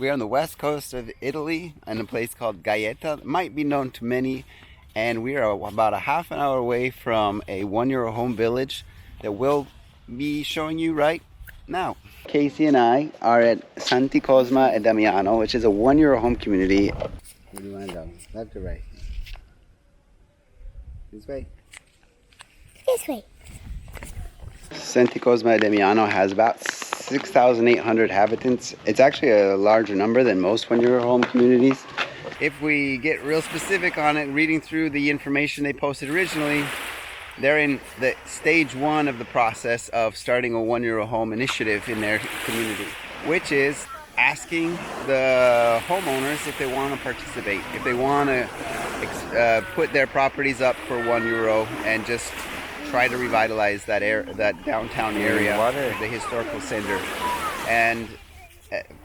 We're on the west coast of Italy in a place called Gaeta. It might be known to many, and we are about a half an hour away from a €1 home village that we'll be showing you right now. Casey and I are at Santi Cosma and Damiano, which is a €1 home community. Where do you want to go? Left or right? This way? This way. Santi Cosma and Damiano has about 6,800 inhabitants. It's actually a larger number than most €1 home communities. If we get real specific on it, reading through the information they posted originally, they're in the stage 1 of the process of starting a €1 home initiative in their community, which is asking the homeowners if they want to participate, if they want to put their properties up for €1 and just try to revitalize that downtown area, the historical center. And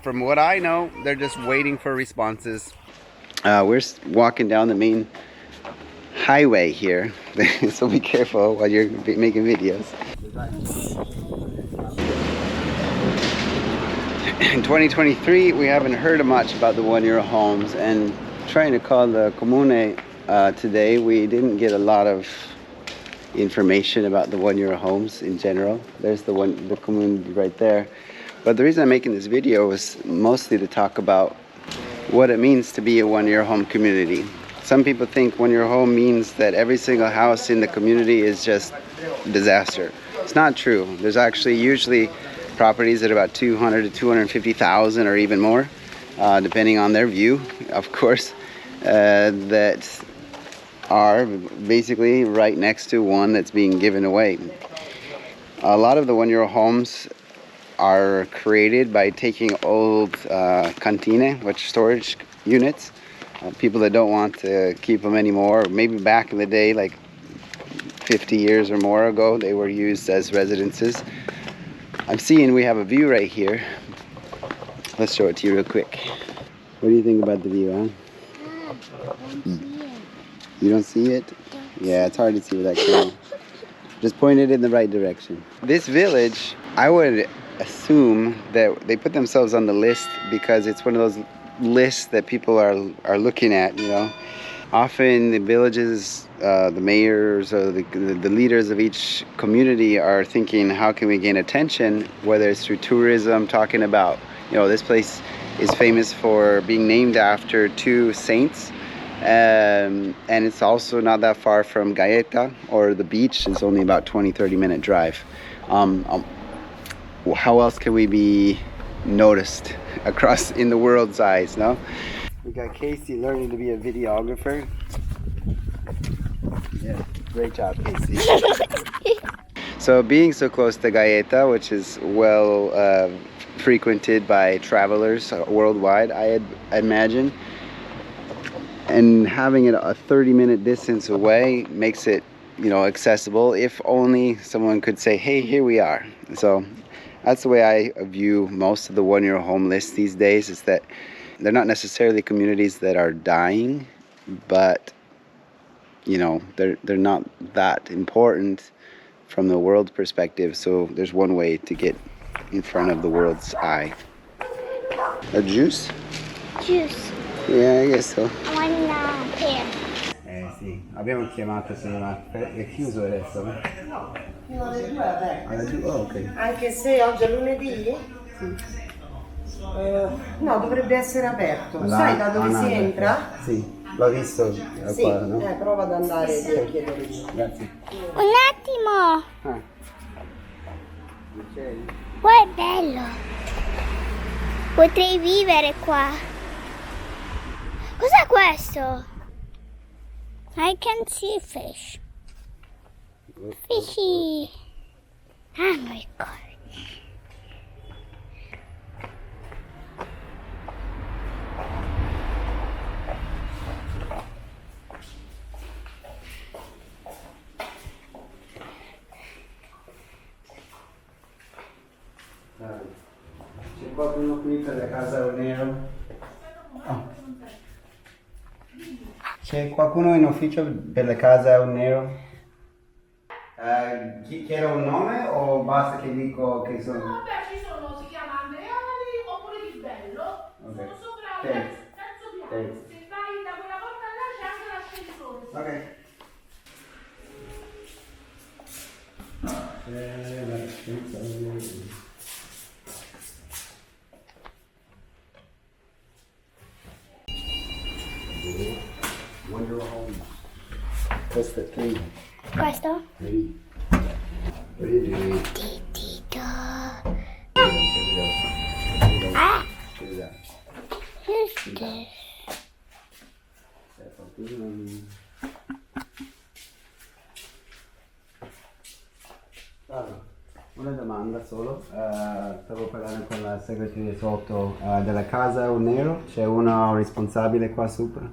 from what I know, they're just waiting for responses. We're walking down the main highway here, so be careful while you're making videos. In 2023, we haven't heard much about the €1 homes, and trying to call the comune today, we didn't get a lot of information about the €1 homes in general. There's the community right there. But the reason I'm making this video is mostly to talk about what it means to be a €1 home community. Some people think €1 home means that every single house in the community is just disaster. It's not true. There's actually usually properties at about 200 to 250,000 or even more, depending on their view, of course, that are basically right next to one that's being given away. A lot of the €1 homes are created by taking old cantine, which storage units. People that don't want to keep them anymore, maybe back in the day, like 50 years or more ago, they were used as residences. I'm seeing we have a view right here. Let's show it to you real quick. What do you think about the view, huh? You don't see it? Yeah, it's hard to see with that camera. Just point it in the right direction. This village, I would assume that they put themselves on the list because it's one of those lists that people are looking at, you know. Often the villages, the mayors or the leaders of each community are thinking, how can we gain attention, whether it's through tourism, talking about, you know, this place is famous for being named after 2 saints. And it's also not that far from Gaeta or the beach. It's only about 20-30 minute drive. How else can we be noticed across in the world's eyes, no? We got Casey learning to be a videographer. Yeah, great job, Casey. So being so close to Gaeta, which is well frequented by travelers worldwide, I imagine, and having it a 30-minute distance away makes it, you know, accessible. If only someone could say, hey, here we are. So that's the way I view most of the €1 home lists these days, is that they're not necessarily communities that are dying, but, you know, they're not that important from the world's perspective. So there's one way to get in front of the world's eye. A juice? Juice. Yeah, I guess so. One pear. Sì, abbiamo chiamato prima, è chiuso adesso? No, fino alle 2 aperto. Oh, ok. Anche se oggi è lunedì? Sì. No, dovrebbe essere aperto. Sai da dove si entra? Sì, l'ho visto Sì, qua, no? prova ad andare lì a chiedere io. Grazie. Un attimo. Ah. Ok. Qua è bello. Potrei vivere qua. Cos'è questo? I can see fish. Fishy. Ah, my God. C'è qualcuno qui per la casa nero? Oh. C'è qualcuno in ufficio per la casa nero? Chiedo un nome o basta che dico che sono? No, beh, ci sono, si chiama Andreoli oppure Di Bello. Ok. Thanks. terzo piano. Thanks. Se vai da quella porta là c'è anche l'ascensore. Ok. Wonder home. Costa 3. Questo? 3. What are you doing? Ah! What is that? Who's this? Una domanda solo, stavo parlando con la segreteria sotto della casa un nero, c'è uno responsabile qua sopra?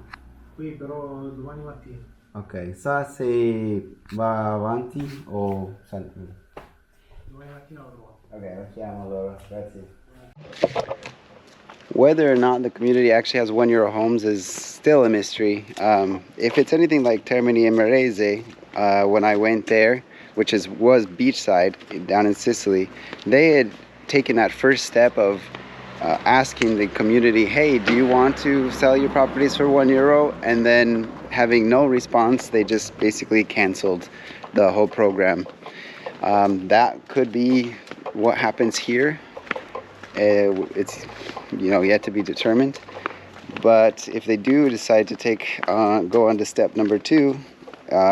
Qui però domani mattina. Ok, sa se va avanti o sale? Domani mattina lo trovo. Ok, lo chiamo allora, grazie. Whether or not the community actually has €1 homes is still a mystery. If it's anything like Termini e Marese, when I went there, which was beachside down in Sicily, they had taken that first step of asking the community, hey, do you want to sell your properties for €1? And then having no response, they just basically canceled the whole program. That could be what happens here. It's yet to be determined. But if they do decide to go on to step number 2,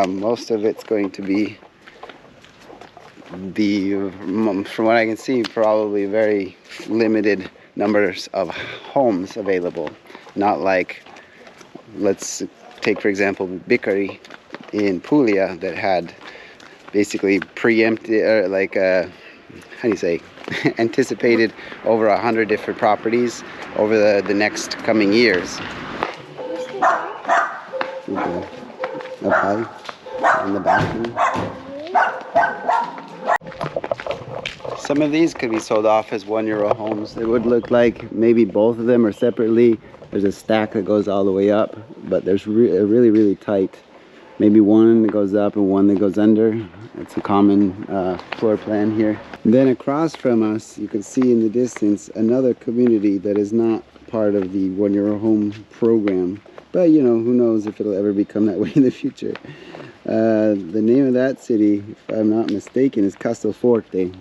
most of it's going to be from what I can see, probably very limited numbers of homes available. Not like, let's take for example Bicari in Puglia that had basically preempted, or how do you say, anticipated over 100 different properties over the next coming years. Okay. Up high in the bathroom. Some of these could be sold off as €1 homes. It would look like maybe both of them are separately. There's a stack that goes all the way up, but there's really, really tight. Maybe one that goes up and one that goes under. It's a common floor plan here. And then across from us, you can see in the distance another community that is not part of the €1 home program. But who knows if it'll ever become that way in the future. The name of that city, if I'm not mistaken, is Castelforte.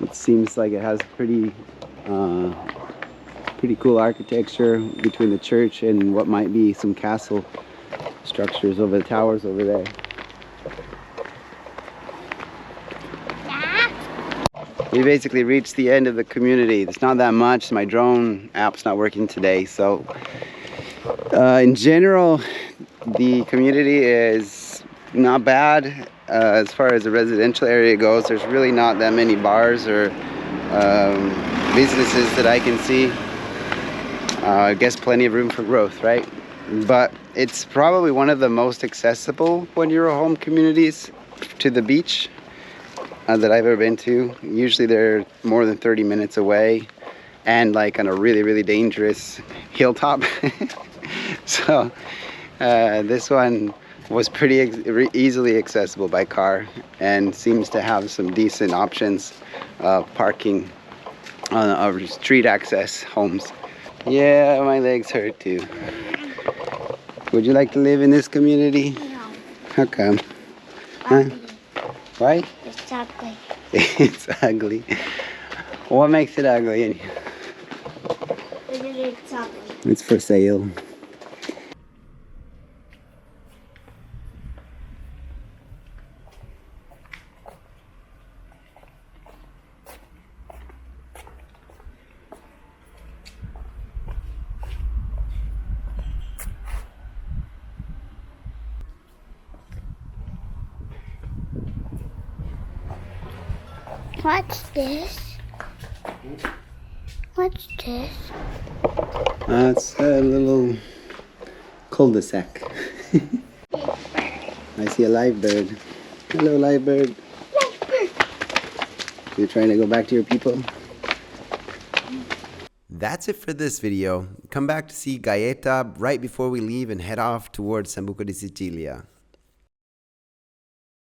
It seems like it has pretty cool architecture between the church and what might be some castle structures over the towers over there. We basically reached the end of the community. It's not that much. My drone app's not working today, so in general the community is not bad. As far as the residential area goes, there's really not that many bars or businesses that I can see. I guess plenty of room for growth, right? But it's probably one of the most accessible €1 home communities to the beach that I've ever been to. Usually they're more than 30 minutes away and like on a really, really dangerous hilltop. So this one was pretty easily accessible by car and seems to have some decent options of parking on street access homes. Yeah, my legs hurt too. Would you like to live in this community? No. How come? Huh? Why? It's ugly. It's ugly. What makes it ugly? It's ugly. It's for sale. What's this? What's this? It's a little cul-de-sac. I see a live bird. Hello, live bird. You're trying to go back to your people? That's it for this video. Come back to see Gaeta right before we leave and head off towards Sambuco di Sicilia.